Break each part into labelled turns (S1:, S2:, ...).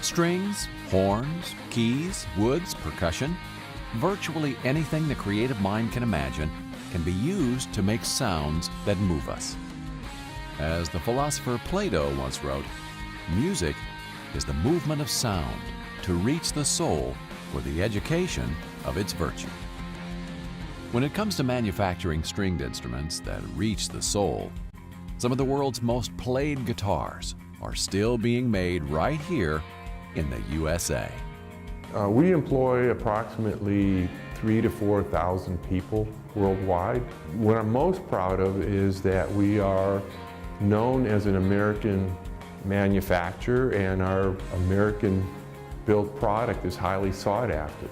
S1: Strings, horns, keys, woods, percussion, virtually anything the creative mind can imagine can be used to make sounds that move us. As the philosopher Plato once wrote, music is the movement of sound to reach the soul for the education of its virtue. When it comes to manufacturing stringed instruments that reach the soul, some of the world's most played guitars are still being made right here in the USA.
S2: We employ approximately 3,000 to 4,000 people worldwide. What I'm most proud of is that we are known as an American manufacturer, and our American-built product is highly sought after.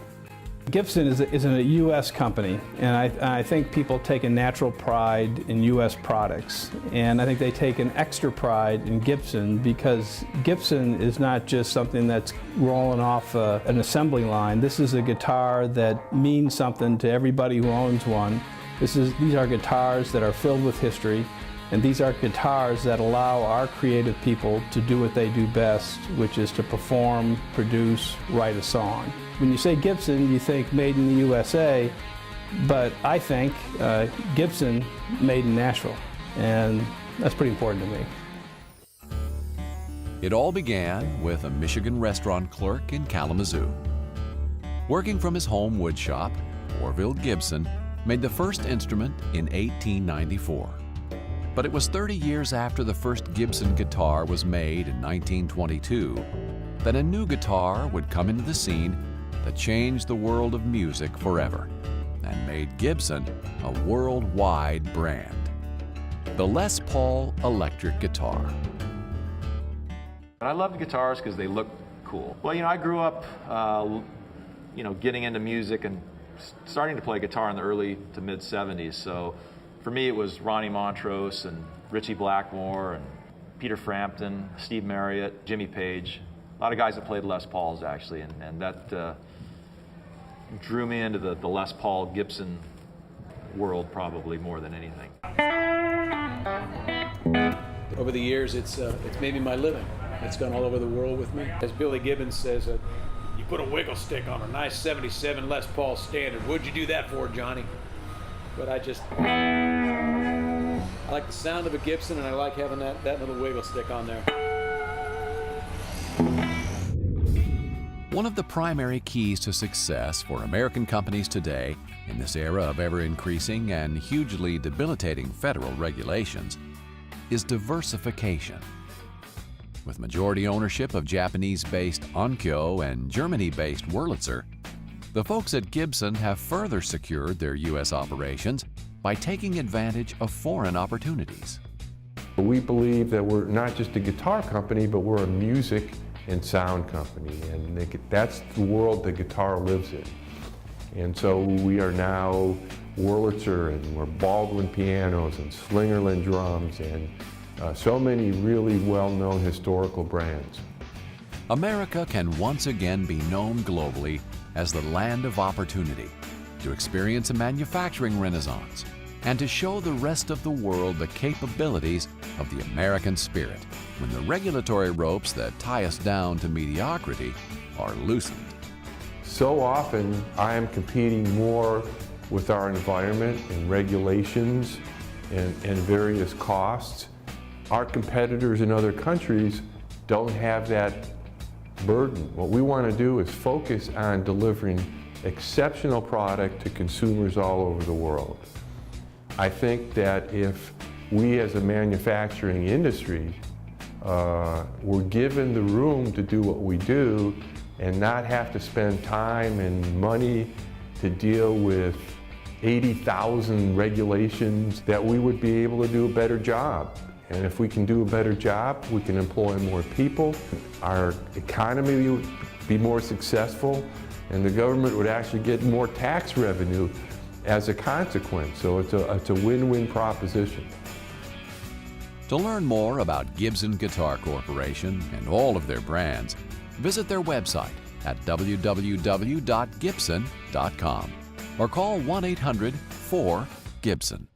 S3: Gibson is a U.S. company, and I think people take a natural pride in U.S. products. And I think they take an extra pride in Gibson because Gibson is not just something that's rolling off an assembly line. This is a guitar that means something to everybody who owns one. These are guitars that are filled with history, and these are guitars that allow our creative people to do what they do best, which is to perform, produce, write a song. When you say Gibson, you think made in the USA, but I think Gibson made in Nashville, and that's pretty important to me.
S1: It all began with a Michigan restaurant clerk in Kalamazoo. Working from his home wood shop, Orville Gibson made the first instrument in 1894. But it was 30 years after the first Gibson guitar was made in 1922 that a new guitar would come into the scene that changed the world of music forever and made Gibson a worldwide brand. The Les Paul electric guitar.
S4: I love the guitars because they look cool. Well, I grew up, getting into music and starting to play guitar in the early to mid 70s. So for me, it was Ronnie Montrose and Ritchie Blackmore and Peter Frampton, Steve Marriott, Jimmy Page. A lot of guys that played Les Pauls, actually, and that drew me into the Les Paul Gibson world probably more than anything.
S5: Over the years, it's made me my living. It's gone all over the world with me. As Billy Gibbons says, you put a wiggle stick on a nice 77 Les Paul Standard. What'd you do that for, Johnny? But I like the sound of a Gibson, and I like having that little wiggle stick on there.
S1: One of the primary keys to success for American companies today, in this era of ever-increasing and hugely debilitating federal regulations, is diversification. With majority ownership of Japanese-based Onkyo and Germany-based Wurlitzer, the folks at Gibson have further secured their U.S. operations by taking advantage of foreign opportunities.
S2: We believe that we're not just a guitar company, but we're a music and sound company, and that's the world the guitar lives in. And so we are now Wurlitzer, and we're Baldwin pianos and Slingerland drums, and so many really well-known historical brands.
S1: America can once again be known globally as the land of opportunity, to experience a manufacturing renaissance, and to show the rest of the world the capabilities of the American spirit when the regulatory ropes that tie us down to mediocrity are loosened.
S2: So often I am competing more with our environment and regulations and various costs. Our competitors in other countries don't have that burden. What we want to do is focus on delivering exceptional product to consumers all over the world. I think that if we as a manufacturing industry were given the room to do what we do and not have to spend time and money to deal with 80,000 regulations, that we would be able to do a better job. And if we can do a better job, we can employ more people, our economy would be more successful, and the government would actually get more tax revenue as a consequence. So it's a win-win proposition.
S1: To learn more about Gibson Guitar Corporation and all of their brands, visit their website at www.gibson.com or call 1-800-4-GIBSON.